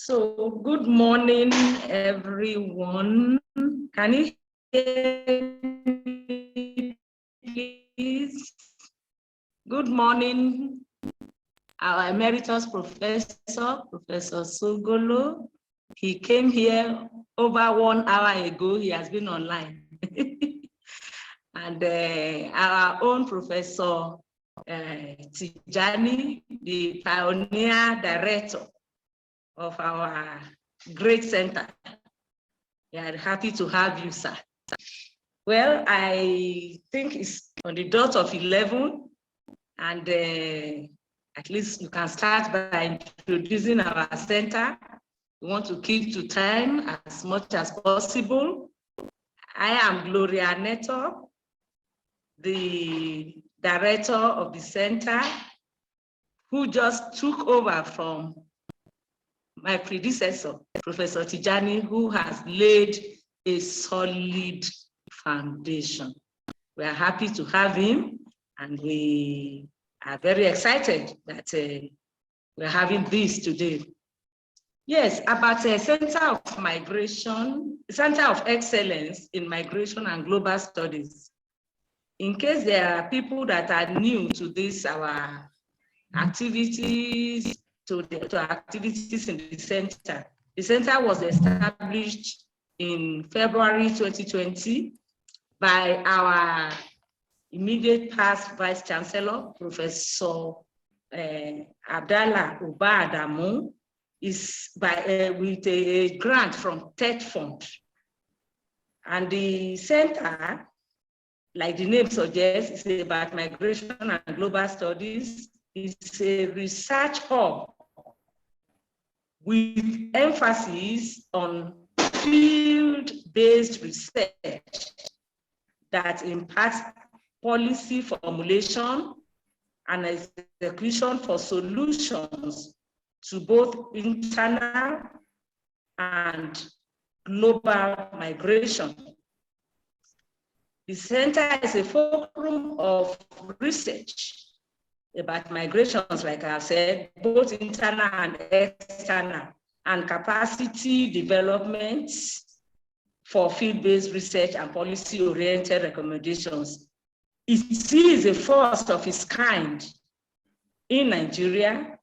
So, good morning, everyone. Can you hear me, please? Good morning, our emeritus professor, Professor Sugolo. He came here over 1 hour ago. He has been online. And our own Professor Tijani, the pioneer director of our great center. We are happy to have you, sir. Well, I think it's on the dot of 11, and at least you can start by introducing our center. We want to keep to time as much as possible. I am Gloria Neto, the director of the center, who just took over from my predecessor, Professor Tijani, who has laid a solid foundation. We are happy to have him, and we are very excited that we're having this today. Yes, about a Center of Migration, Center of Excellence in Migration and Global Studies. In case there are people that are new to this, our activities, to activities in the center. The center was established in February 2020 by our immediate past Vice Chancellor, Professor Abdallah Uba Adamu, is with a grant from TED Fund. And the center, like the name suggests, is about migration and global studies. It's a research hub with emphasis on field-based research that impacts policy formulation and execution for solutions to both internal and global migration. The center is a forum of research about migrations, like I said, both internal and external, and capacity development for field-based research and policy-oriented recommendations. It is a first of its kind in Nigeria,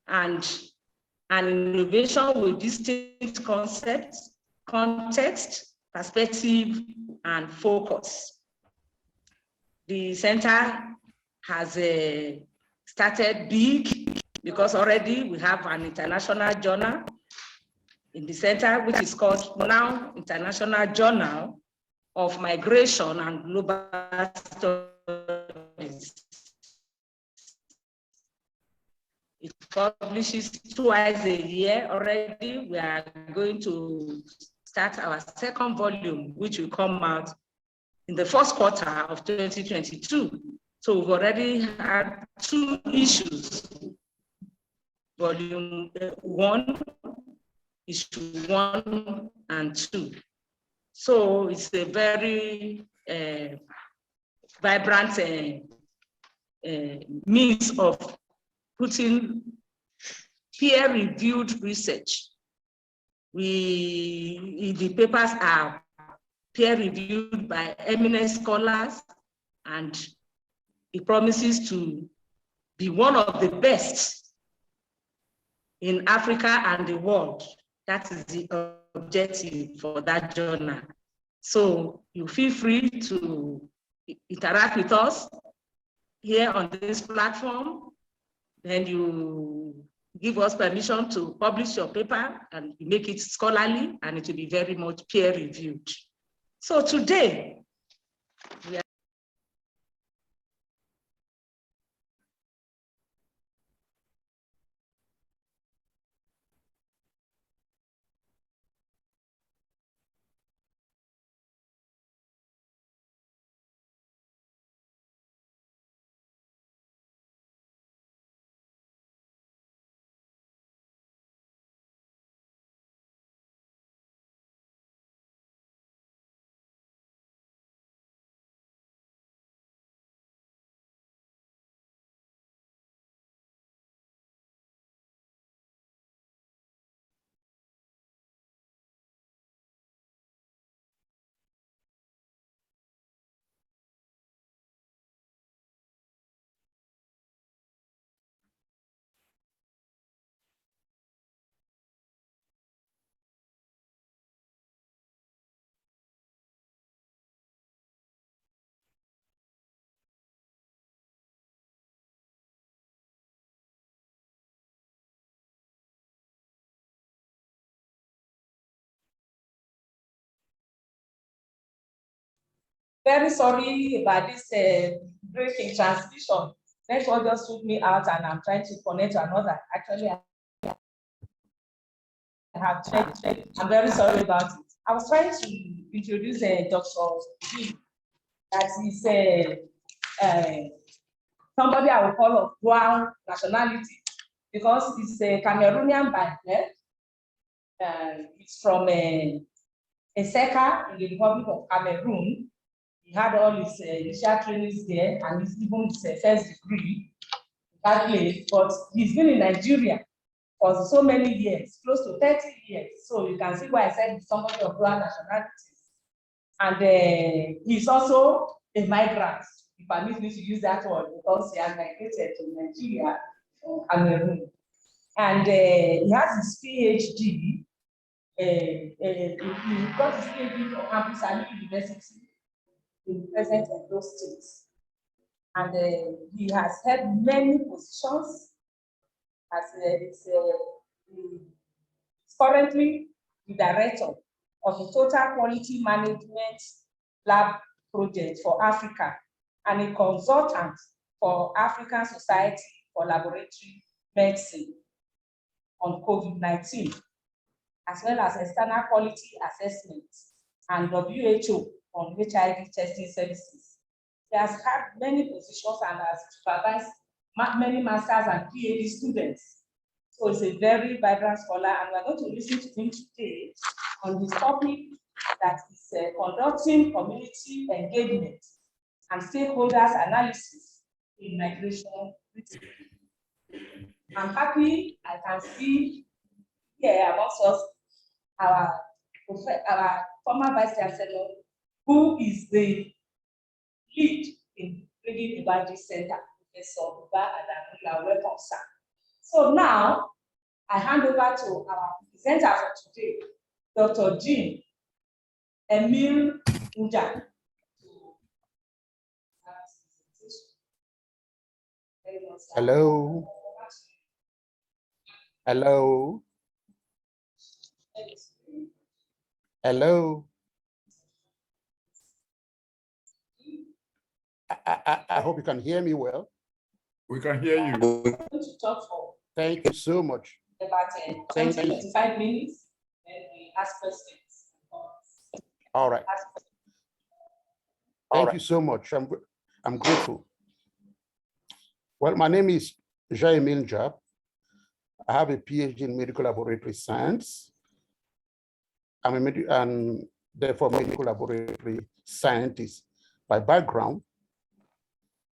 and an innovation with distinct concepts, context, perspective, and focus. The center has started big because already we have an international journal in the center, which is called NOUN, International Journal of Migration and Global Studies. It publishes twice a year already. We are going to start our second volume, which will come out in the first quarter of 2022. So we've already had 2 issues, volume 1, issue 1 and 2. So it's a very vibrant means of putting peer-reviewed research. The papers are peer-reviewed by eminent scholars, and it promises to be one of the best in Africa and the world. That is the objective for that journal. So you feel free to interact with us here on this platform. Then you give us permission to publish your paper and make it scholarly, and it will be very much peer-reviewed. So today, we are Very sorry about this break in transmission. Network just took me out and I'm trying to connect to another. Actually, I have checked. I'm very sorry about it. I was trying to introduce Dr. G, that is somebody I will call of dual nationality, because it's a Cameroonian by birth. It's from Eseka in the Republic of Cameroon. He had all his initial trainings there, and he's even his first degree in that place. But he's been in Nigeria for so many years, close to 30 years. So you can see why I said he's somebody of dual nationalities. And he's also a migrant, if I need me to use that word, because he has migrated to Nigeria from Cameroon. And he has his PhD. He got his PhD from Campus University in present Edo State. And he has held many positions. As he's currently the director of the Total Quality Management Lab Project for Africa, and a consultant for African Society for Laboratory Medicine on COVID-19, as well as external quality assessments and WHO on HIV testing services. He has had many positions and has supervised many masters and PhD students. So he's a very vibrant scholar, and we're going to listen to him today on this topic, that is conducting community engagement and stakeholders analysis in migration. I'm happy I can see here amongst us our former Vice Chancellor, who is the lead in bringing about this center, Professor Uba Adamula. Welcome, sir. So now I hand over to our presenter for today, Dr. Jean Emile Nja. Hello. Hello. Hello. I hope you can hear me well. We can hear you. Thank you so much. About 25 minutes, and we ask questions. All right. Thank you so much. I'm grateful. Well, my name is Jean-Emile Nja. I have a PhD in medical laboratory science. I'm a and therefore medical laboratory scientist by background.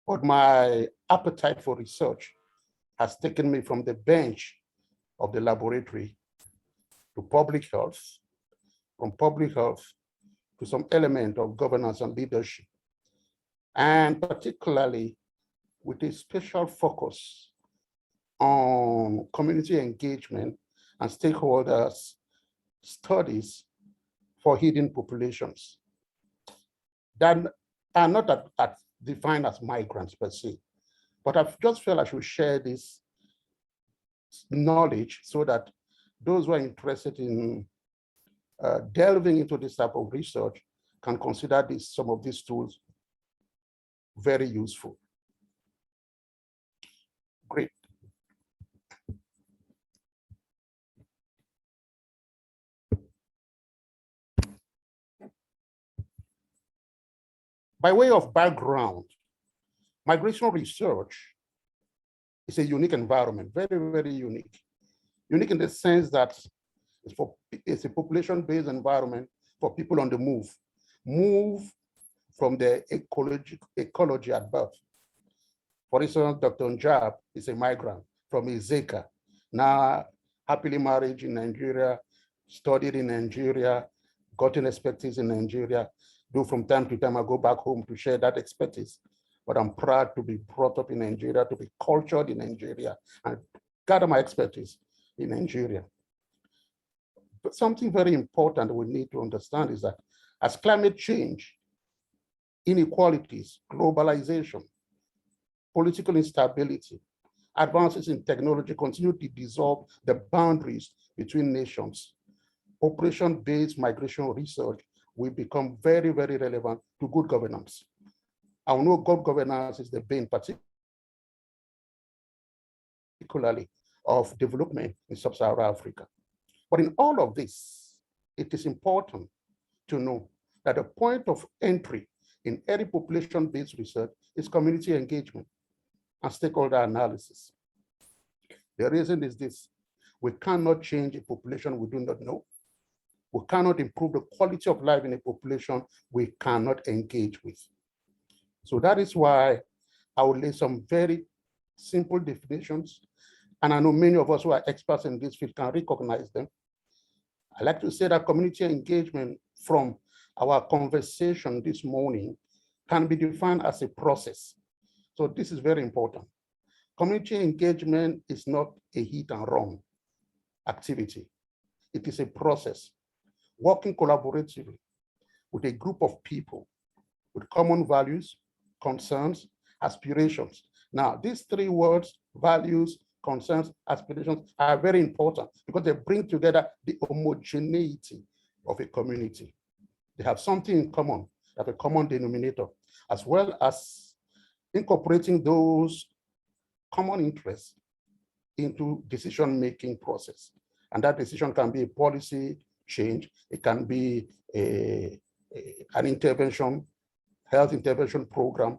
But my appetite for research has taken me from the bench of the laboratory to public health, from public health to some element of governance and leadership, and particularly with a special focus on community engagement and stakeholders studies for hidden populations that are not defined as migrants per se, but I've just felt I should share this knowledge so that those who are interested in delving into this type of research can consider some of these tools very useful. Great. By way of background, migration research is a unique environment, very, very unique. Unique in the sense that it's a population-based environment for people on the move from their ecology at birth. For instance, Dr. Njab is a migrant from Izeka, now happily married in Nigeria, studied in Nigeria, gotten expertise in Nigeria. Do from time to time, I go back home to share that expertise. But I'm proud to be brought up in Nigeria, to be cultured in Nigeria, and gather my expertise in Nigeria. But something very important we need to understand is that as climate change, inequalities, globalization, political instability, advances in technology continue to dissolve the boundaries between nations, population-based migration research will become very, very relevant to good governance. I know good governance is the bane, particularly of development in sub-Saharan Africa. But in all of this, it is important to know that the point of entry in any population-based research is community engagement and stakeholder analysis. The reason is this: we cannot change a population we do not know. We cannot improve the quality of life in a population we cannot engage with. So that is why I will lay some very simple definitions, and I know many of us who are experts in this field can recognize them. I like to say that community engagement from our conversation this morning can be defined as a process. So this is very important. Community engagement is not a hit and run activity. It is a process, working collaboratively with a group of people with common values, concerns, aspirations. Now, these three words, values, concerns, aspirations, are very important because they bring together the homogeneity of a community. They have something in common, they have a common denominator, as well as incorporating those common interests into decision-making process. And that decision can be a policy change, it can be an intervention, health intervention program,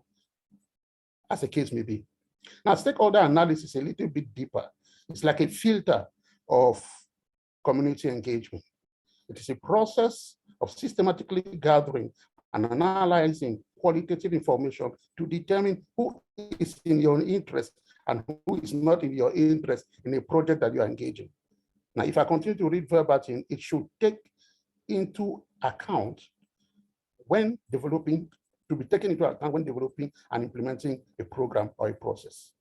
as the case may be. Now, stakeholder analysis is a little bit deeper. It's like a filter of community engagement. It is a process of systematically gathering and analyzing qualitative information to determine who is in your interest and who is not in your interest in a project that you are engaging. Now, if I continue to read verbatim, it should take into account when developing, to be taken into account when developing and implementing a program or a process.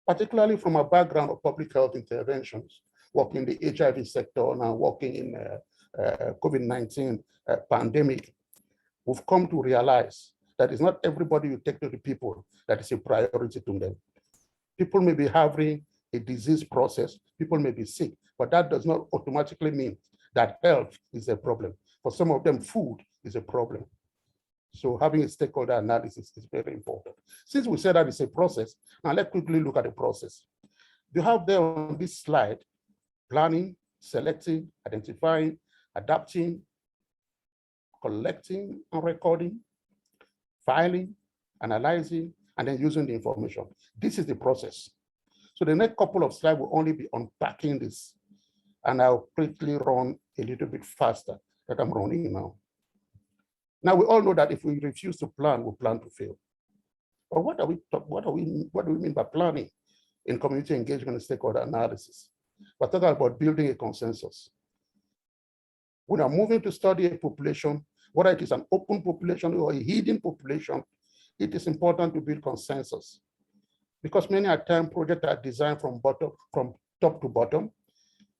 Particularly from a background of public health interventions, working in the HIV sector, now working in COVID-19 pandemic, we've come to realize that it's not everybody you take to the people that is a priority to them. People may be having a disease process, people may be sick, but that does not automatically mean that health is a problem. For some of them, food is a problem. So having a stakeholder analysis is very important. Since we said that it's a process, now let's quickly look at the process. You have there on this slide, planning, selecting, identifying, adapting, collecting and recording, filing, analyzing, and then using the information. This is the process. So the next couple of slides will only be unpacking this, and I'll quickly run a little bit faster than I'm running now. Now, we all know that if we refuse to plan, we plan to fail. But what do we mean by planning in community engagement and stakeholder analysis? We're talking about building a consensus. When I'm moving to study a population, whether it is an open population or a hidden population, it is important to build consensus. Because many a time projects are designed from top to bottom,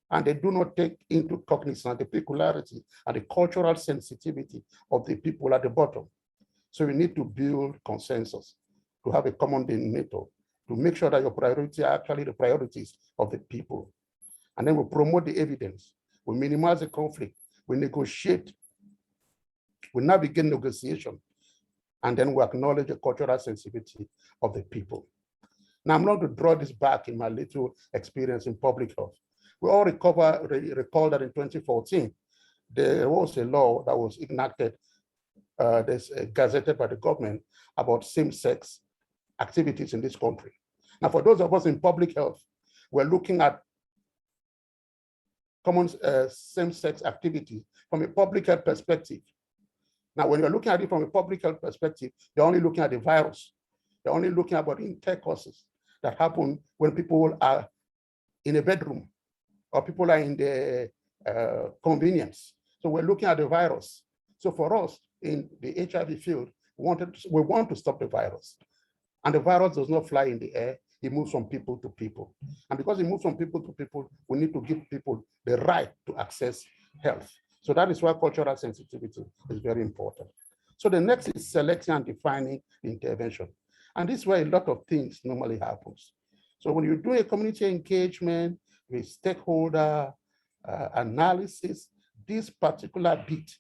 and they do not take into cognizance the peculiarity and the cultural sensitivity of the people at the bottom. So we need to build consensus, to have a common denominator, to make sure that your priorities are actually the priorities of the people. And then we promote the evidence, we minimize the conflict, we negotiate, we navigate negotiation, and then we acknowledge the cultural sensitivity of the people. Now, I'm not to draw this back in my little experience in public health. We all recall that in 2014, there was a law that was enacted, gazetted by the government about same-sex activities in this country. Now, for those of us in public health, we're looking at common same-sex activities from a public health perspective. Now, when you're looking at it from a public health perspective, you're only looking at the virus. You're only looking about intercourses that happen when people are in a bedroom or people are in the convenience. So we're looking at the virus. So for us in the HIV field, we want to stop the virus. And the virus does not fly in the air, it moves from people to people. And because it moves from people to people, we need to give people the right to access health. So that is why cultural sensitivity is very important. So the next is selecting and defining the intervention. And this is where a lot of things normally happens. So when you do a community engagement with stakeholder analysis, this particular bit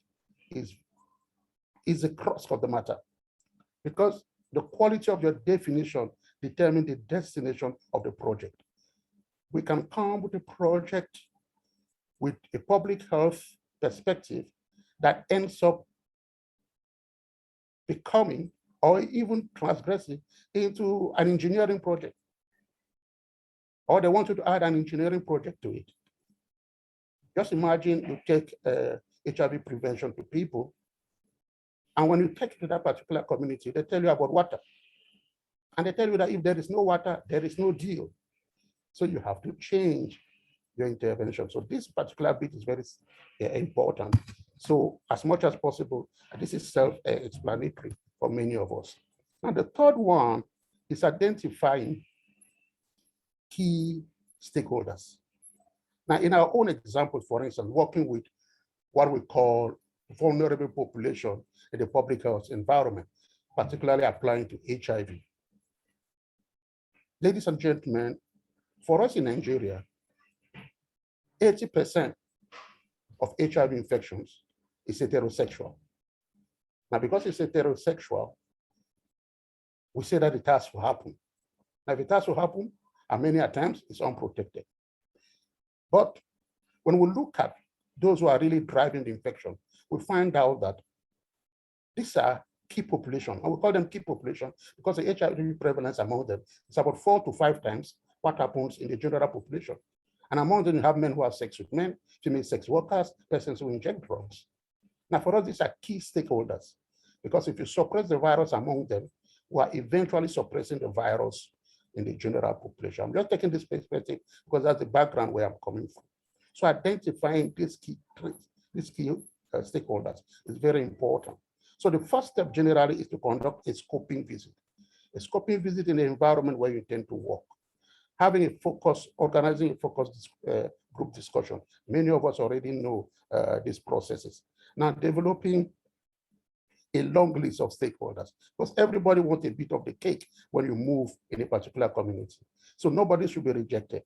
is the crux of the matter, because the quality of your definition determines the destination of the project. We can come with a project with a public health perspective that ends up becoming or even transgressing into an engineering project. Or they want you to add an engineering project to it. Just imagine you take HIV prevention to people, and when you take it to that particular community, they tell you about water. And they tell you that if there is no water, there is no deal. So you have to change your intervention. So this particular bit is very important. So as much as possible, this is self-explanatory for many of us. Now the third one is identifying key stakeholders. Now in our own example, for instance, working with what we call vulnerable population in the public health environment, particularly applying to HIV. Ladies and gentlemen, for us in Nigeria, 80% of HIV infections is heterosexual. Now, because it's heterosexual, we say that it has to happen. Now, if it has to happen, and many times it's unprotected. But when we look at those who are really driving the infection, we find out that these are key population, and we call them key population because the HIV prevalence among them is about 4 to 5 times what happens in the general population. And among them, you have men who have sex with men, female sex workers, persons who inject drugs. Now, for us, these are key stakeholders, because if you suppress the virus among them, we are eventually suppressing the virus in the general population. I'm just taking this perspective because that's the background where I'm coming from. So identifying these key stakeholders is very important. So the first step generally is to conduct a scoping visit. A scoping visit in the environment where you intend to work. Having a focus, organizing a focus group discussion. Many of us already know these processes. Now developing a long list of stakeholders, because everybody wants a bit of the cake when you move in a particular community. So nobody should be rejected.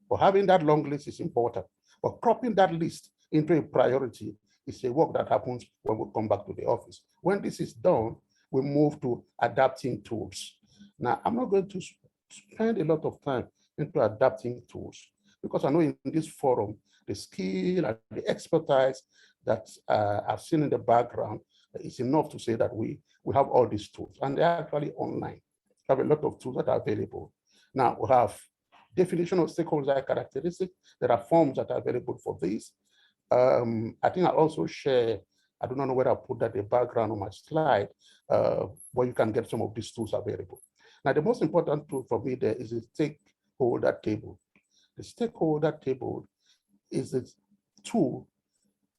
But having that long list is important. But cropping that list into a priority is a work that happens when we come back to the office. When this is done, we move to adapting tools. Now, I'm not going to spend a lot of time into adapting tools, because I know in this forum, the skill and the expertise that I've seen in the background is enough to say that we have all these tools, and they're actually online. We have a lot of tools that are available. Now, we have definition of stakeholder characteristics. There are forms that are available for this. I think I'll also share, I do not know where I put that, the background on my slide, where you can get some of these tools available. Now, the most important tool for me there is the stakeholder table. The stakeholder table is a tool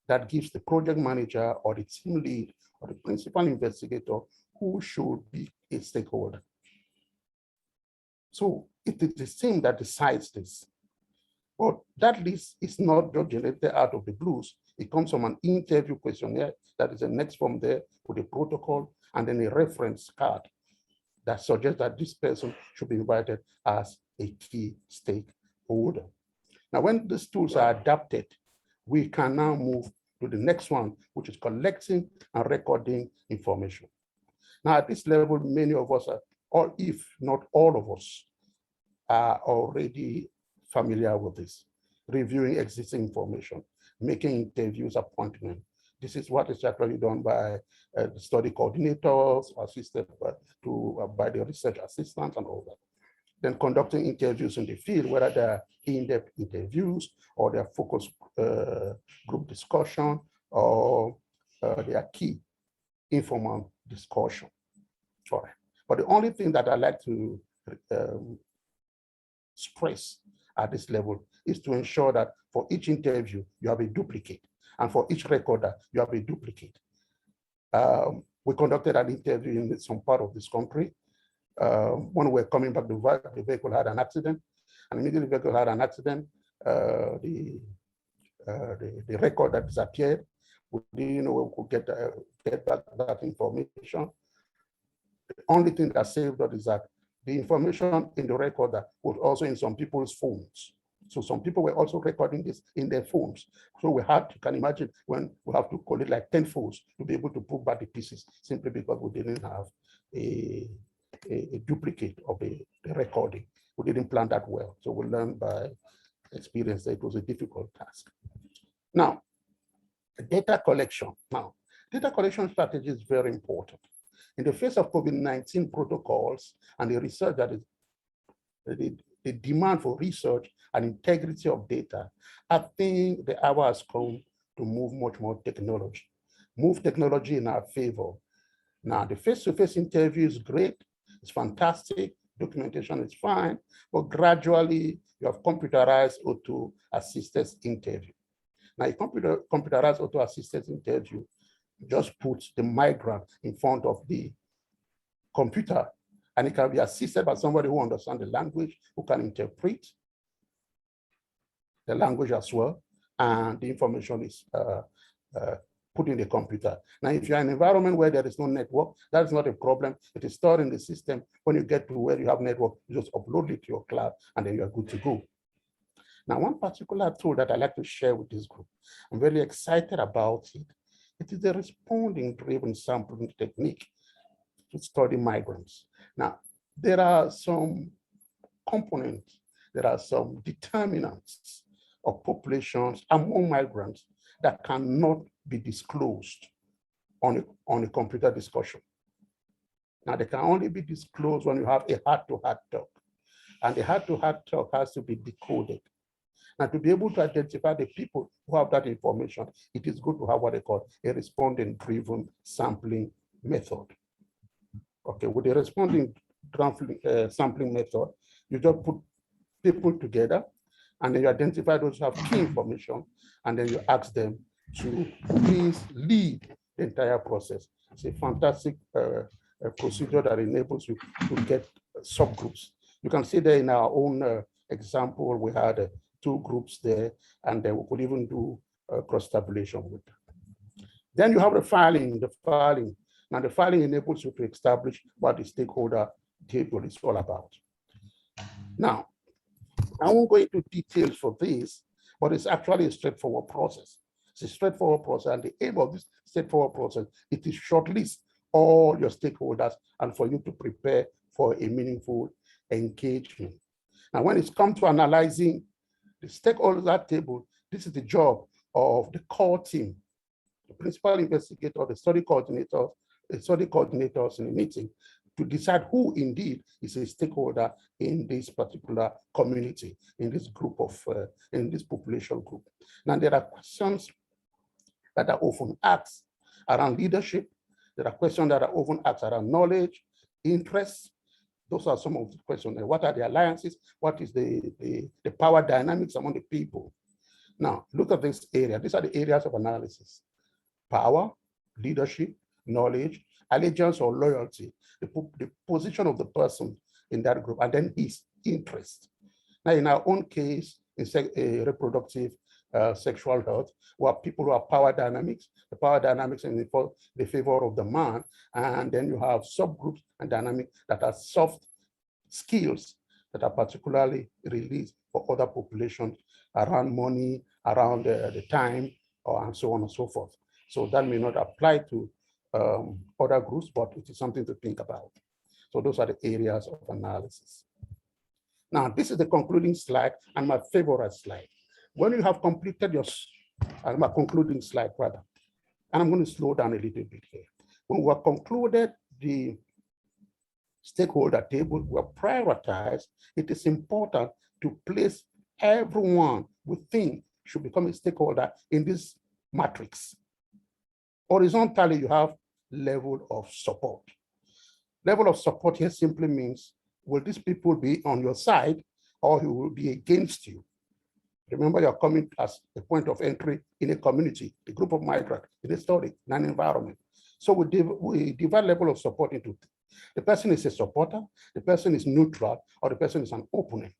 that gives the project manager or the team lead or the principal investigator who should be a stakeholder. So it is the team that decides this. But that list is not just generated out of the blues. It comes from an interview questionnaire that is the next form there with a protocol and then a reference card that suggests that this person should be invited as a key stakeholder. Now, when these tools are adapted, we can now move to the next one, which is collecting and recording information. Now, at this level, many of us are, or if not all of us, are already familiar with this, reviewing existing information, making interviews, appointment. This is what is actually done by the study coordinators, assisted by the research assistants and all that. Then conducting interviews in the field, whether they're in-depth interviews or they're focus group discussion or they are key informal discussion. Sorry. But the only thing that I like to stress at this level is to ensure that for each interview, you have a duplicate. And for each recorder, you have a duplicate. We conducted an interview in some part of this country. When we were coming back, the vehicle had an accident. And immediately the vehicle had an accident. The record that disappeared, we didn't know we could get back that information. The only thing that saved us is that the information in the recorder was also in some people's phones. So some people were also recording this in their phones. So we had, you can imagine, when we have to collect like 10 phones to be able to put back the pieces, simply because we didn't have a duplicate of the recording. We didn't plan that well. So we learned by experience that it was a difficult task. Now, data collection. Now, data collection strategy is very important. In the face of COVID-19 protocols and the research that is, the demand for research and integrity of data, I think the hour has come to move much more technology, move technology in our favor. Now, the face-to-face interview is great, it's fantastic, documentation is fine, but gradually you have computerized auto-assisted interview. Now, a computerized auto-assisted interview just puts the migrant in front of the computer, and it can be assisted by somebody who understands the language, who can interpret the language as well, and the information is put in the computer. Now, if you're in an environment where there is no network, that's not a problem. It is stored in the system. When you get to where you have network, you just upload it to your cloud, and then you're good to go. Now, one particular tool that I like to share with this group, I'm very excited about it. It is the responding-driven sampling technique to study migrants. Now, there are some components, there are some determinants of populations among migrants that cannot be disclosed on a computer discussion. Now, they can only be disclosed when you have a heart-to-heart talk, and the heart-to-heart talk has to be decoded. Now, to be able to identify the people who have that information, it is good to have what they call a respondent-driven sampling method. Okay, with the respondent-driven sampling method, you just put people together, and then you identify those who have key information, and then you ask them to please lead the entire process. It's a fantastic procedure that enables you to get subgroups. You can see there in our own example, we had 2 groups there, and then we could even do cross-tabulation with them. Then you have the filing. Now, the filing enables you to establish what the stakeholder table is all about. Now, I won't go into details for this, but it's actually a straightforward process. It's a straightforward process, and the aim of this straightforward process is to shortlist all your stakeholders and for you to prepare for a meaningful engagement. Now, when it's come to analyzing the stakeholders table, this is the job of the core team, the principal investigator, the study coordinators in the meeting, to decide who indeed is a stakeholder in this particular community, in this group of, in this population group. Now, there are questions that are often asked around leadership. There are questions that are often asked around knowledge, interests. Those are some of the questions. What are the alliances? What is the power dynamics among the people? Now, look at this area. These are the areas of analysis: power, leadership, knowledge, allegiance or loyalty, the position of the person in that group, and then his interest. Now, in our own case, in reproductive sexual health, we have people who have power dynamics, the power dynamics in the favor of the man, and then you have subgroups and dynamics that are soft skills that are particularly released for other populations around money, around the time, and so on and so forth. So that may not apply to other groups, but it is something to think about. So those are the areas of analysis. Now, this is the concluding slide and my favorite slide. When you have completed your, my concluding slide rather, and I'm going to slow down a little bit here. When we have concluded the stakeholder table, we have prioritized, it is important to place everyone we think should become a stakeholder in this matrix. Horizontally, you have level of support. Level of support here simply means, will these people be on your side or who will be against you? Remember, you're coming as a point of entry in a community, a group of migrants, in a study, in an environment. So we divide level of support into the person is a supporter, the person is neutral, or the person is an opponent.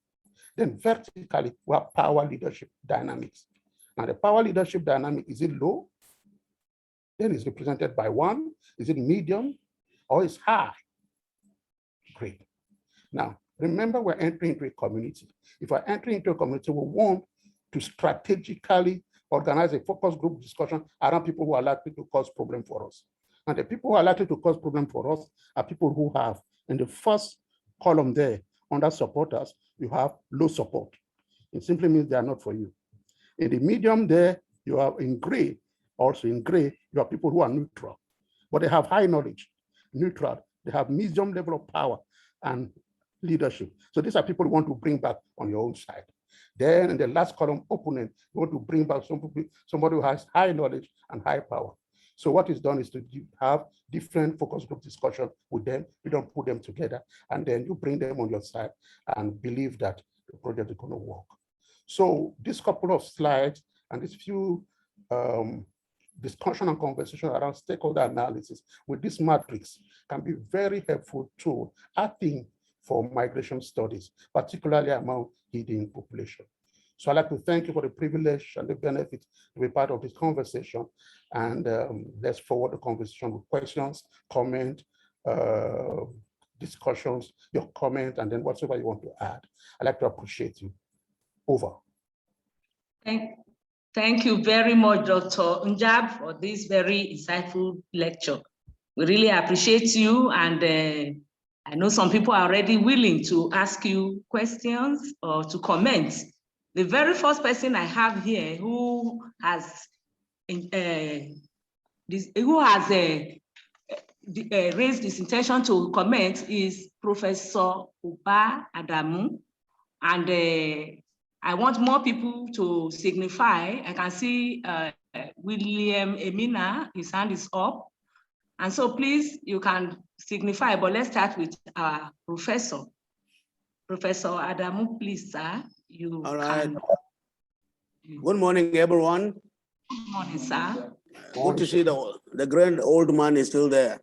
Then vertically, we have power leadership dynamics. Now, the power leadership dynamic, is it low? Then it's represented by 1. Is it medium or is high? Great. Now, Remember, we're entering into a community. If we're entering into a community, we want to strategically organize a focus group discussion around people who are likely to cause problem for us. And the people who are likely to cause problem for us are people who have, in the first column there, under supporters, you have low support. It simply means they are not for you. In the medium there, you have in gray, also in gray, you have people who are neutral, but they have high knowledge, neutral, they have medium level of power and leadership. So these are people you want to bring back on your own side. Then in the last column, opponent, you want to bring back somebody who has high knowledge and high power. So what is done is to have different focus group discussion with them. You don't put them together, and then you bring them on your side and believe that the project is going to work. So this couple of slides and these few discussion and conversation around stakeholder analysis with this matrix can be very helpful tool, I think, for migration studies, particularly among hidden population. So I'd like to thank you for the privilege and the benefit to be part of this conversation. And let's forward the conversation with questions, comment, discussions, your comment, and then whatever you want to add. I'd like to appreciate you. Over. Thank you very much, Dr. Njab, for this very insightful lecture. We really appreciate you, and I know some people are already willing to ask you questions or to comment. The very first person I have here who has raised this intention to comment is Professor Uba Adamu, and I want more people to signify. I can see William Emina, his hand is up. And so please, you can signify, but let's start with our professor. Professor Adamu, please, sir. You All right. Can... Good morning, everyone. Good morning, sir. Good to see the grand old man is still there.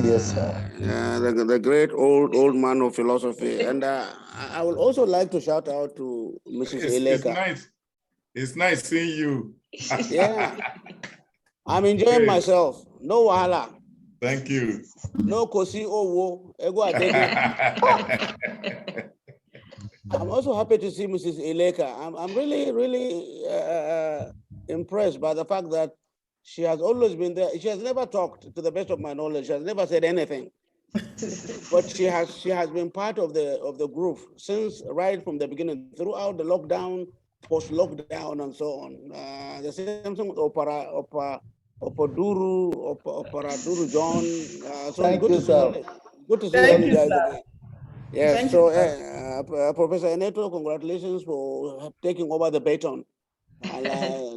Yes, sir. The great old man of philosophy. And I would also like to shout out to Mrs. Eleka. It's nice. It's nice seeing you. Yeah. I'm enjoying myself. No wahala. Thank you. No kosi owo. I'm also happy to see Mrs. Eleka. I'm really impressed by the fact that she has always been there. She has never talked, to the best of my knowledge. She has never said anything. But she has been part of the group since right from the beginning, throughout the lockdown, post-lockdown, and so on. The same thing with Opera Duru John. So Thank good you, to see sir. good to see Thank you you, guys sir. again. Yes. Thank So you, Professor Eneto, congratulations for taking over the baton. And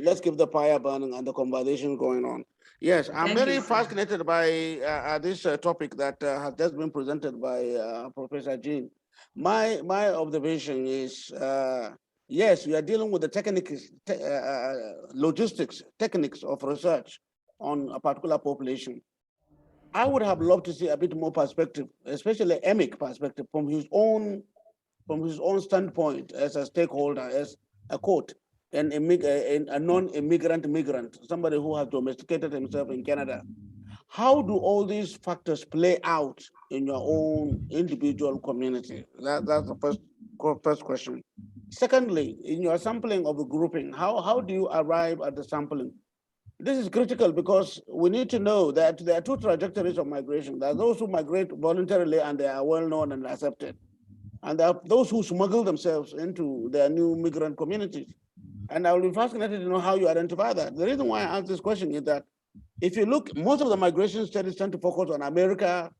let's keep the fire burning and the conversation going on. Yes, I'm very fascinated by this topic that has just been presented by Professor Jean. My observation is, yes, we are dealing with the logistics, techniques of research on a particular population. I would have loved to see a bit more perspective, especially emic perspective from his own standpoint as a stakeholder, as a court, and a non-immigrant migrant, somebody who has domesticated himself in Canada. How do all these factors play out in your own individual community? That's the first question. Secondly, in your sampling of the grouping, how do you arrive at the sampling? This is critical because we need to know that there are two trajectories of migration. There are those who migrate voluntarily and they are well known and accepted. And there are those who smuggle themselves into their new migrant communities. And I will be fascinated to know how you identify that. The reason why I ask this question is that if you look, most of the migration studies tend to focus on America,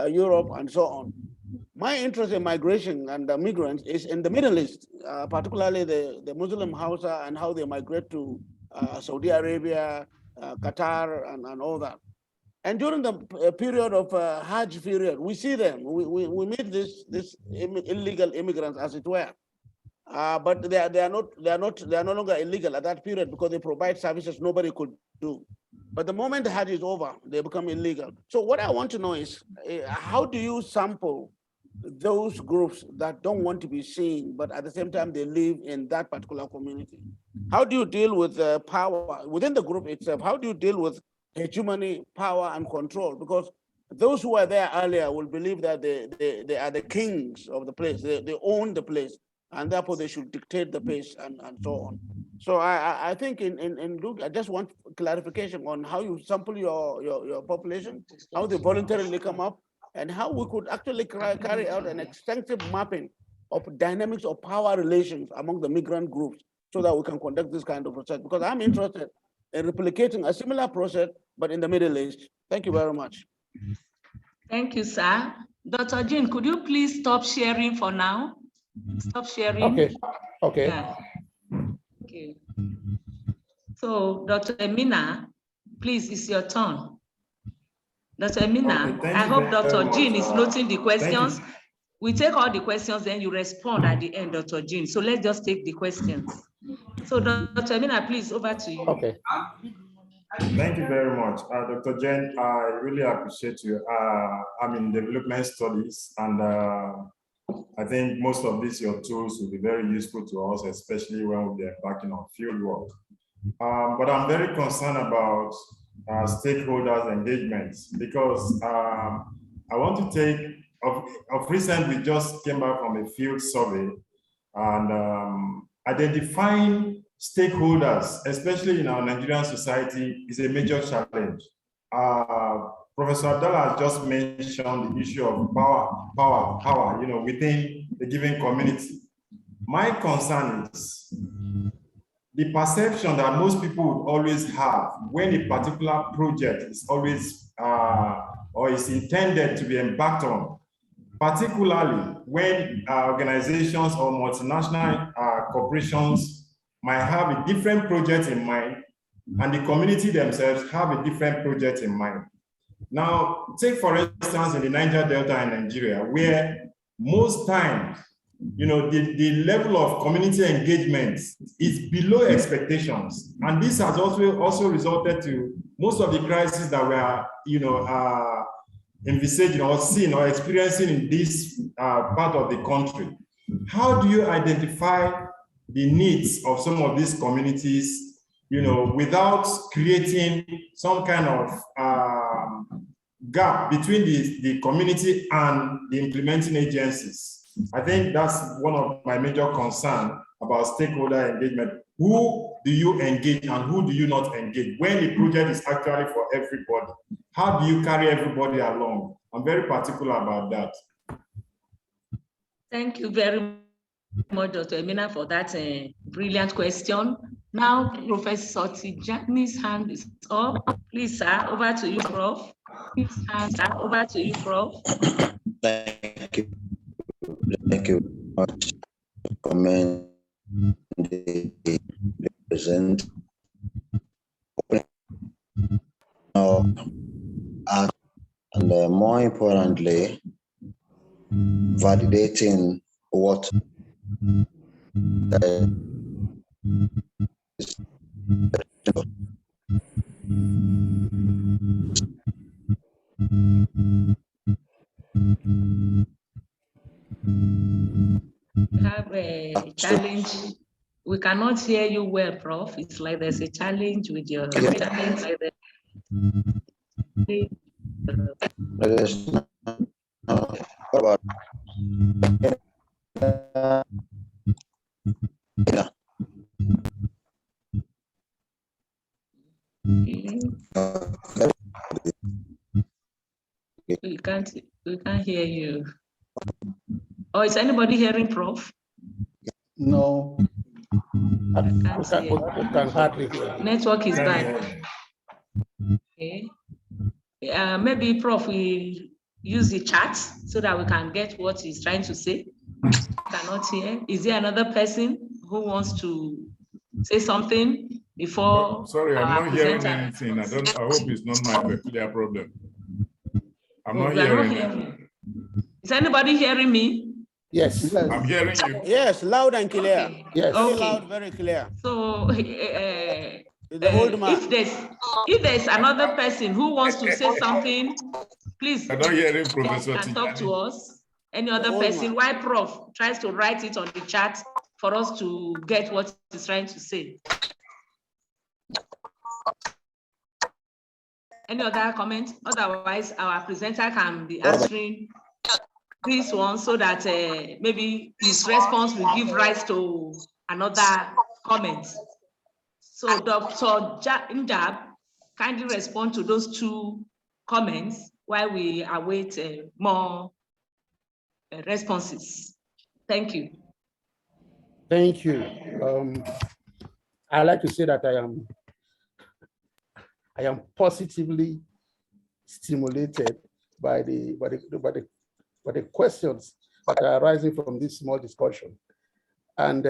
Europe, and so on. My interest in migration and migrants is in the Middle East, particularly the Muslim Hausa and how they migrate to Saudi Arabia, Qatar, and all that. And during the period of Hajj period, we see them. We meet this illegal immigrants, as it were. But they are no longer illegal at that period because they provide services nobody could do. But the moment the Hajj is over, they become illegal. So what I want to know is, how do you sample those groups that don't want to be seen, but at the same time they live in that particular community? How do you deal with power within the group itself? How do you deal with hegemony, power, and control? Because those who were there earlier will believe that they are the kings of the place. They own the place, and therefore they should dictate the pace and so on. So I think I just want clarification on how you sample your population, how they voluntarily come up, and how we could actually carry out an extensive mapping of dynamics of power relations among the migrant groups so that we can conduct this kind of research. Because I'm interested in replicating a similar process, but in the Middle East. Thank you very much. Thank you, sir. Dr. Jean, could you please stop sharing for now? Stop sharing. Okay, okay. Yeah. Okay. So, Dr. Emina, please, it's your turn. Dr. Emina, Okay, I hope Dr. Jean is noting the Thank questions. you. We take all the questions, then you respond at the end, Dr. Jean. So let's just take the questions. So, Dr. Emina, please, over to you. Okay. Thank you very much. Dr. Jen, I really appreciate you. I'm in development studies, and I think most of these, your tools will be very useful to us, especially when we're embarking on field work. But I'm very concerned about stakeholders' engagements because I want to take, of recent, we just came back from a field survey, and identifying stakeholders, especially in our Nigerian society, is a major challenge. Professor Abdallah has just mentioned the issue of power, you know, within the given community. My concern is the perception that most people would always have when a particular project is always or is intended to be embarked on, particularly when organizations or multinational corporations might have a different project in mind, and the community themselves have a different project in mind. Now, take for instance in the Niger Delta in Nigeria, where most times, you know, the level of community engagement is below expectations, and this has also resulted to most of the crises that we are, you know, envisaging or seeing or experiencing in this part of the country. How do you identify the needs of some of these communities, you know, without creating some kind of gap between the community and the implementing agencies? I think that's one of my major concerns about stakeholder engagement. Who do you engage and who do you not engage when the project is actually for everybody? How do you carry everybody along? I'm very particular about that. Thank you very much, Dr. Emina, for that brilliant question. Now, Professor Tijani's hand is up. Please, sir, over to you, Prof. Please, sir, over to you, Prof. Thank you. Thank you very much for commenting the present. And more importantly, validating what is We have a challenge. We cannot hear you well, Prof. It's like there's a challenge with your challenge. about We can't hear you. Oh, is anybody hearing, Prof? No. We can hardly hear. Network is bad. Okay. Maybe Prof will use the chat so that we can get what he's trying to say. Cannot hear. Is there another person who wants to say something before? Sorry, I'm not hearing anything. I hope it's not my peculiar problem. I'm not hearing. Is anybody hearing me? Yes. I'm hearing you. Yes, loud and clear. Okay. Yes. Very Okay. loud, very clear. So if there's another person who wants to say something, please I'm not hearing Professor and talk to Tijani. us. Any other person, why Prof tries to write it on the chat for us to get what he's trying to say. Any other comments? Otherwise, our presenter can be answering this one so that maybe his response will give rise to another comment. So Dr. Njab, kindly respond to those two comments while we await more responses. Thank you. Thank you. I like to say that I am positively stimulated by the questions that are arising from this small discussion. And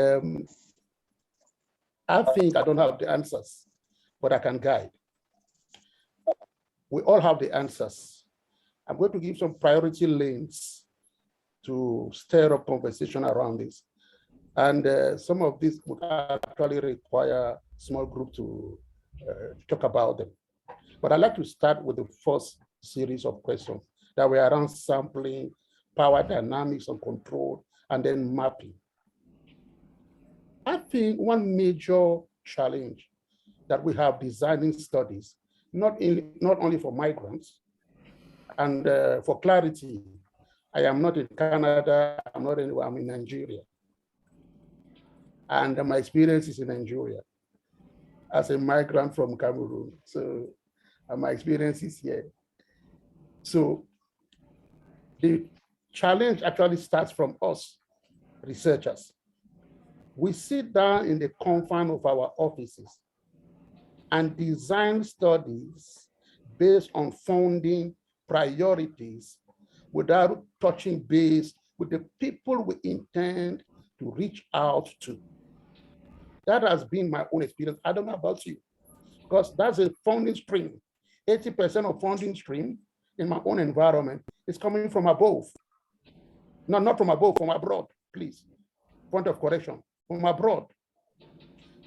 I think I don't have the answers, but I can guide. We all have the answers. I'm going to give some priority lanes to stir up conversation around this. And some of these would actually require small group to talk about them. But I'd like to start with the first series of questions that were around sampling, power dynamics and control, and then mapping. I think one major challenge that we have designing studies, not only for migrants, and for clarity, I am not in Canada, I'm not anywhere, I'm in Nigeria. And my experience is in Nigeria as a migrant from Cameroon. So my experience is here. So the challenge actually starts from us, researchers. We sit down in the confine of our offices and design studies based on funding priorities without touching base with the people we intend to reach out to. That has been my own experience. I don't know about you, because that's a funding stream. 80% of funding stream in my own environment is coming from above. No, not from above, from abroad, please. Point of correction, from abroad.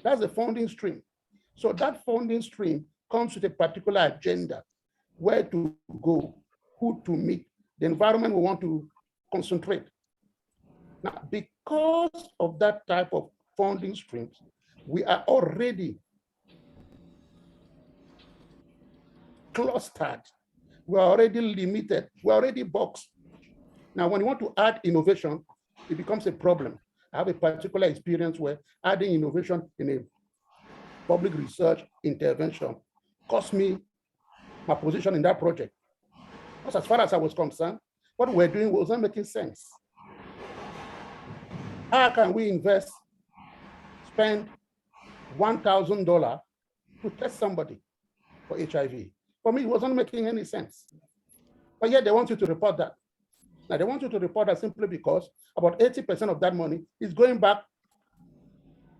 That's the funding stream. So that funding stream comes with a particular agenda, where to go, who to meet, the environment we want to concentrate. Now, because of that type of funding streams, we are already clustered. We're already limited. We're already boxed. Now, when you want to add innovation, it becomes a problem. I have a particular experience where adding innovation in a public research intervention cost me my position in that project. Because as far as I was concerned, what we're doing wasn't making sense. How can we spend $1,000 to test somebody for HIV? For me, it wasn't making any sense. But yet they want you to report that. Now they want you to report that simply because about 80% of that money is going back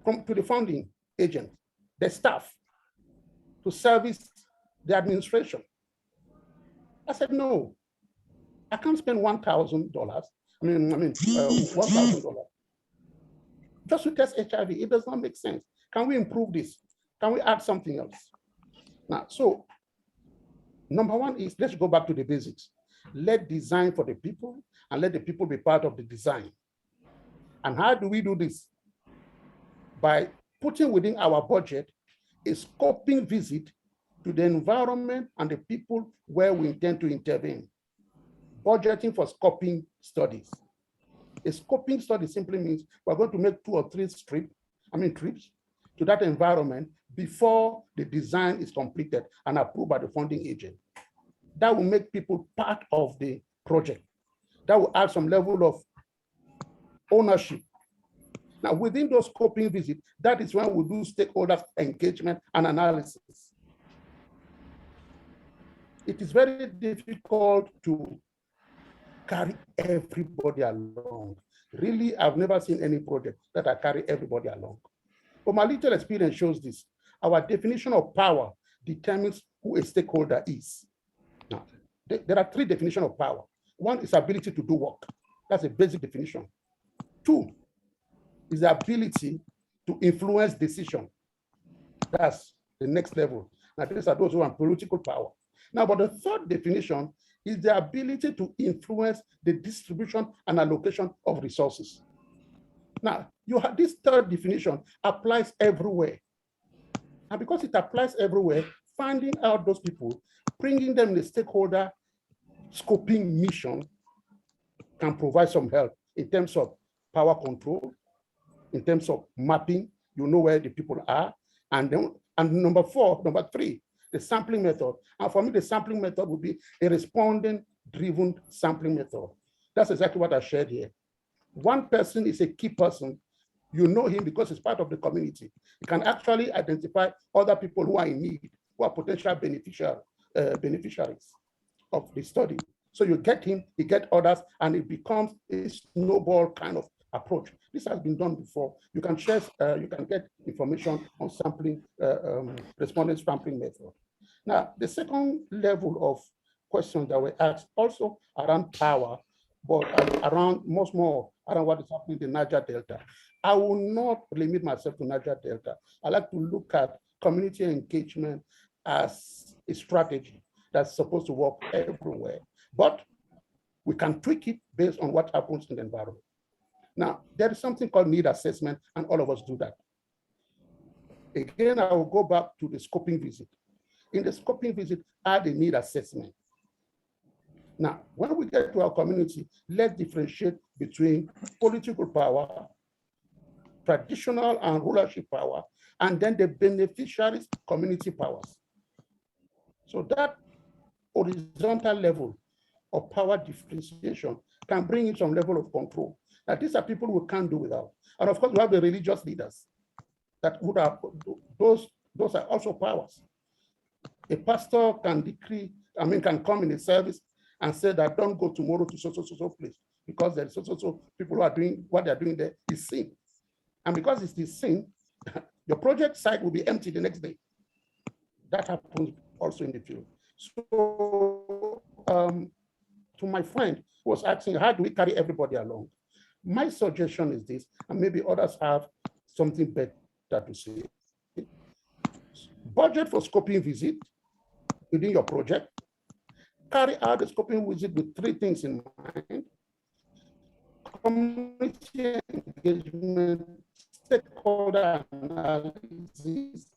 to the funding agent, the staff, to service the administration. I said, no, I can't spend $1,000. $1,000 just to test HIV. It does not make sense. Can we improve this? Can we add something else? Now, so number one is, let's go back to the basics. Let design for the people and let the people be part of the design. And how do we do this? By putting within our budget a scoping visit to the environment and the people where we intend to intervene. Budgeting for scoping studies. A scoping study simply means we're going to make 2 or 3 trips to that environment before the design is completed and approved by the funding agent. That will make people part of the project. That will add some level of ownership. Now, within those scoping visits, that is when we do stakeholder engagement and analysis. It is very difficult to carry everybody along. Really, I've never seen any project that I carry everybody along. But my little experience shows this. Our definition of power determines who a stakeholder is. Now, there are 3 definitions of power. One is ability to do work. That's a basic definition. 2 is the ability to influence decision. That's the next level. Now, these are those who have political power. Now, but the 3rd definition is the ability to influence the distribution and allocation of resources. Now, you have this 3rd definition applies everywhere. And because it applies everywhere, finding out those people, bringing them the stakeholder scoping mission can provide some help in terms of power control, in terms of mapping, you know where the people are. And then, and number three, the sampling method. And for me, the sampling method would be a respondent-driven sampling method. That's exactly what I shared here. One person is a key person. You know him because he's part of the community. You can actually identify other people who are in need, who are potential beneficiaries of the study. So you get him, you get others, and it becomes a snowball kind of approach. This has been done before. You can share, you can get information on sampling, respondent sampling method. Now, the second level of questions that were asked also around power, but around much more around what is happening in the Niger Delta. I will not limit myself to Niger Delta. I like to look at community engagement as a strategy that's supposed to work everywhere. But we can tweak it based on what happens in the environment. Now, there is something called need assessment, and all of us do that. Again, I will go back to the scoping visit. In the scoping visit, add the need assessment. Now, when we get to our community, let's differentiate between political power, traditional and rulership power, and then the beneficiaries' community powers. So that horizontal level of power differentiation can bring in some level of control. Now, these are people we can't do without. And of course, we have the religious leaders that would have, those are also powers. A pastor can decree, can come in a service and say that don't go tomorrow to so place because there's so people who are doing what they're doing there is sin. And because it's the sin, your project site will be empty the next day. That happens also in the field. So to my friend who was asking, how do we carry everybody along? My suggestion is this, and maybe others have something better to say. Budget for scoping visit within your project. Carry out the scoping visit with three things in mind: community engagement, stakeholder analysis,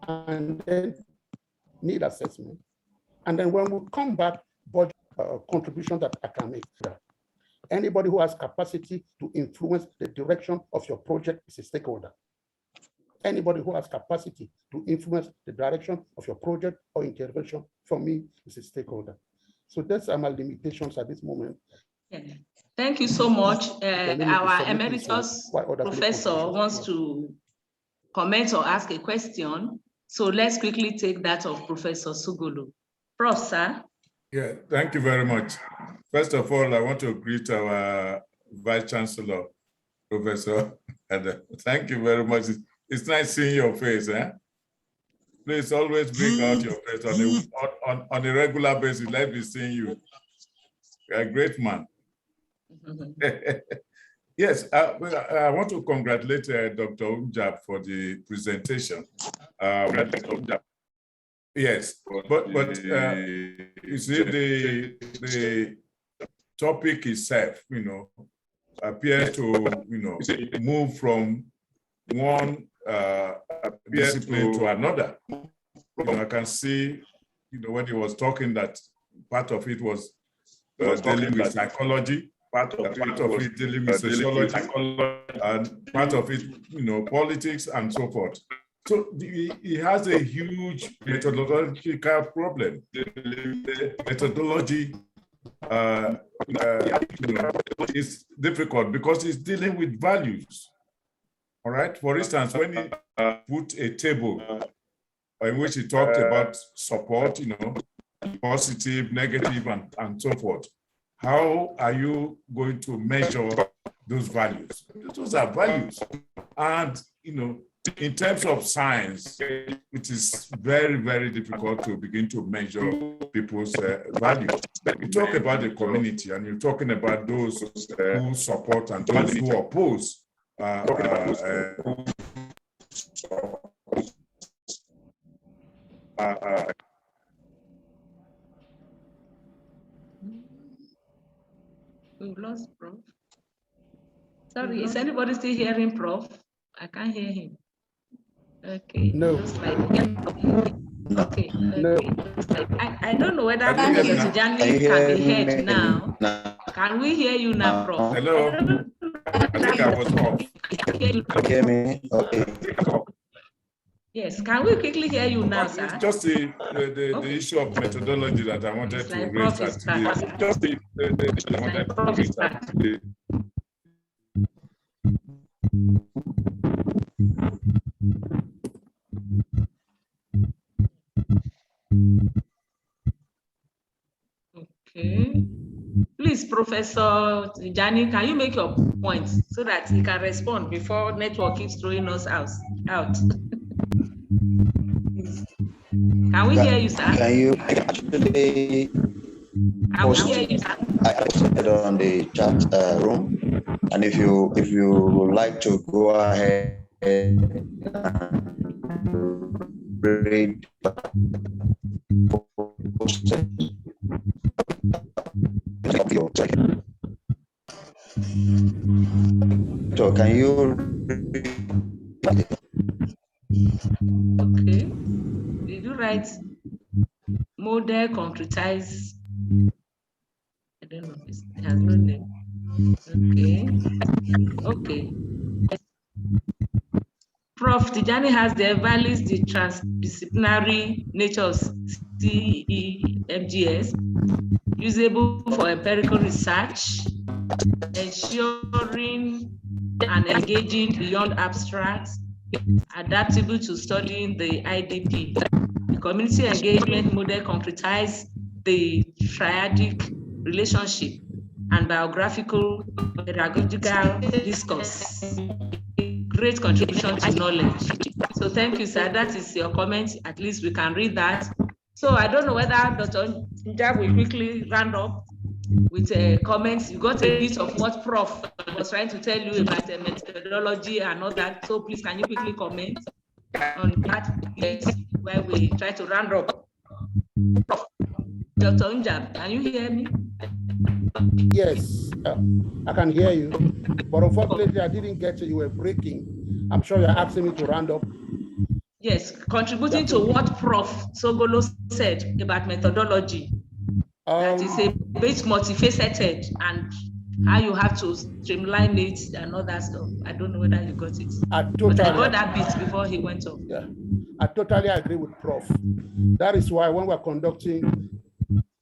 and then need assessment. And then when we come back, budget contribution that I can make. Anybody who has capacity to influence the direction of your project is a stakeholder. Anybody who has capacity to influence the direction of your project or intervention, for me, is a stakeholder. So that's my limitations at this moment. Yeah. Thank you so much. Our emeritus professor wants to comment or ask a question. So let's quickly take that of Professor Sugulu. Prof, sir. Yeah, thank you very much. First of all, I want to greet our Vice Chancellor, Professor, and thank you very much. It's nice seeing your face. Eh? Please always bring out your face on a regular basis. Let me see you. You're a great man. Yes, I want to congratulate Dr. Umjab for the presentation. Yes, but you see the topic itself, appears to move from one discipline to another. I can see, when he was talking that part of it was dealing with psychology, part of it dealing with sociology, and part of it, politics and so forth. So he has a huge methodological problem. The methodology is difficult because it's dealing with values. All right. For instance, when he put a table in which he talked about support, positive, negative, and so forth, how are you going to measure those values? Those are values. And, in terms of science, it is very, very difficult to begin to measure people's values. You talk about the community and you're talking about those who support and those who oppose. We've lost Prof. Sorry, is anybody still hearing Prof? I can't hear him. Okay. No. Okay. No. I don't know whether Can you hear me Professor now? Tijani Can you can hear be heard me now. now? Can we hear you now, Prof? Hello? I think I was off. Hear me? Okay. Yes, can we quickly hear you now, It's sir? just the Okay. issue of methodology that I wanted It's to like raise Prof is that today. back. Just the issue I wanted to raise that today. Okay. Please, Professor Tijani, can you make your points so that he can respond before network keeps throwing us out? Can we hear you, sir? Can you actually Can we hear you, sir? I posted on the chat room, and if you would like to go ahead and read posted. So can you Okay. Did you write model concretize? I don't know. It has no name. Okay. Prof. Tijani has evaluated the transdisciplinary nature of CEMGS, usable for empirical research, ensuring and engaging beyond abstracts, adaptable to studying the IDP. The community engagement model concretizes the triadic relationship and biographical pedagogical discourse. Great contribution to knowledge. So thank you, sir. That is your comment. At least we can read that. So I don't know whether Dr. Njab will quickly round up with comments. You got a bit of what Prof was trying to tell you about the methodology and all that. So please, can you quickly comment on that piece where we try to round up? Dr. Njab, can you hear me? Yes, I can hear you, but unfortunately I didn't get you. You were breaking. I'm sure you're asking me to round up. Yes, contributing to what Prof. Sogolo said about methodology. That is a bit multifaceted and how you have to streamline it and all that stuff. I don't know whether you got it. But I got that bit before he went off. Yeah, I totally agree with Prof. That is why when we're conducting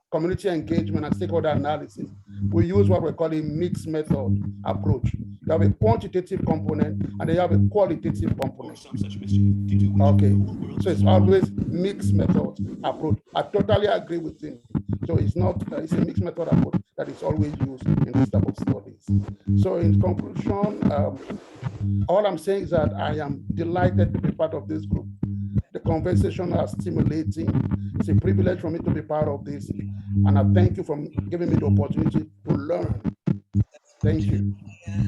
community engagement and stakeholder analysis, we use what we're calling mixed method approach. You have a quantitative component and then you have a qualitative component. Okay, so it's always mixed method approach. I totally agree with him. So it's not, it's a mixed method approach that is always used in this type of studies. So in conclusion, all I'm saying is that I am delighted to be part of this group. The conversation are stimulating. It's a privilege for me to be part of this. And I thank you for giving me the opportunity to learn. Thank you.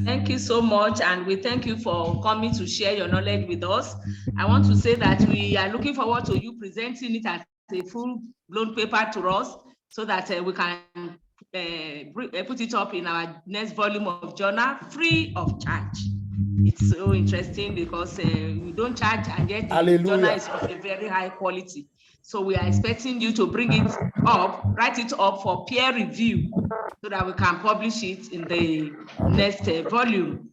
Thank you so much. And we thank you for coming to share your knowledge with us. I want to say that we are looking forward to you presenting it as a full-blown paper to us so that we can put it up in our next volume of journal free of charge. It's so interesting because we don't charge and yet the journal is of a very high quality. So we are expecting you to bring it up, write it up for peer review so that we can publish it in the next volume.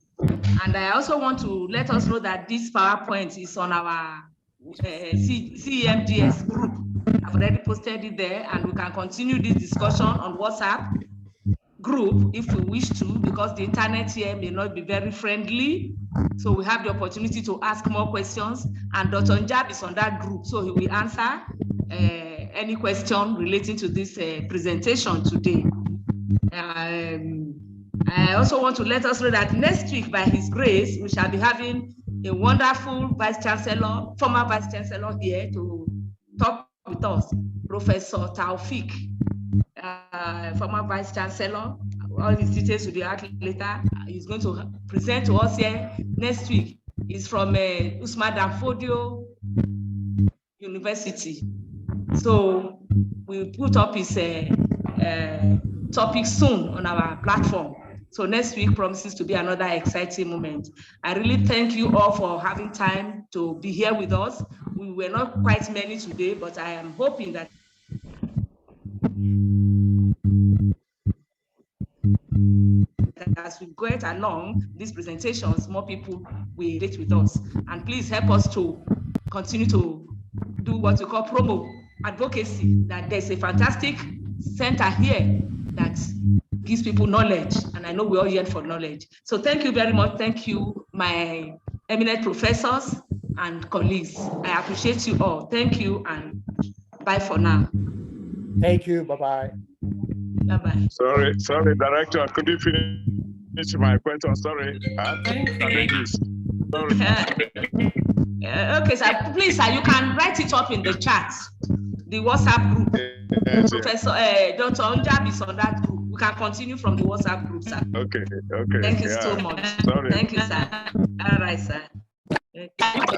And I also want to let us know that this PowerPoint is on our CEMGS group. I've already posted it there and we can continue this discussion on WhatsApp group if we wish to, because the internet here may not be very friendly. So we have the opportunity to ask more questions, and Dr. Njab is on that group, so he will answer any question relating to this presentation today. I also want to let us know that next week, by his grace, we shall be having a wonderful Vice Chancellor, former Vice Chancellor here to talk with us, Professor Taufik. Former Vice Chancellor. All his details will be out later. He's going to present to us here next week. He's from Usman Danfodio University. So we'll put up his topic soon on our platform. So next week promises to be another exciting moment. I really thank you all for having time to be here with us. We were not quite many today, but I am hoping that as we go along these presentations, more people will engage with us. And please help us to continue to do what we call promo advocacy, that there's a fantastic center here that gives people knowledge. And I know we all yearn for knowledge. So thank you very much. Thank you, my eminent professors and colleagues. I appreciate you all. Thank you and bye for now. Thank you. Bye-bye. Bye-bye. Sorry, Director, I couldn't finish my question. Sorry. Challenges. Sorry. Okay, sir. Please, sir, you can write it up in the chat, the WhatsApp group. Yes, Professor Dr. Onjab is on that group. We can continue from the WhatsApp group, sir. Okay. Thank you so much. Sorry. Thank you, sir. All right, sir.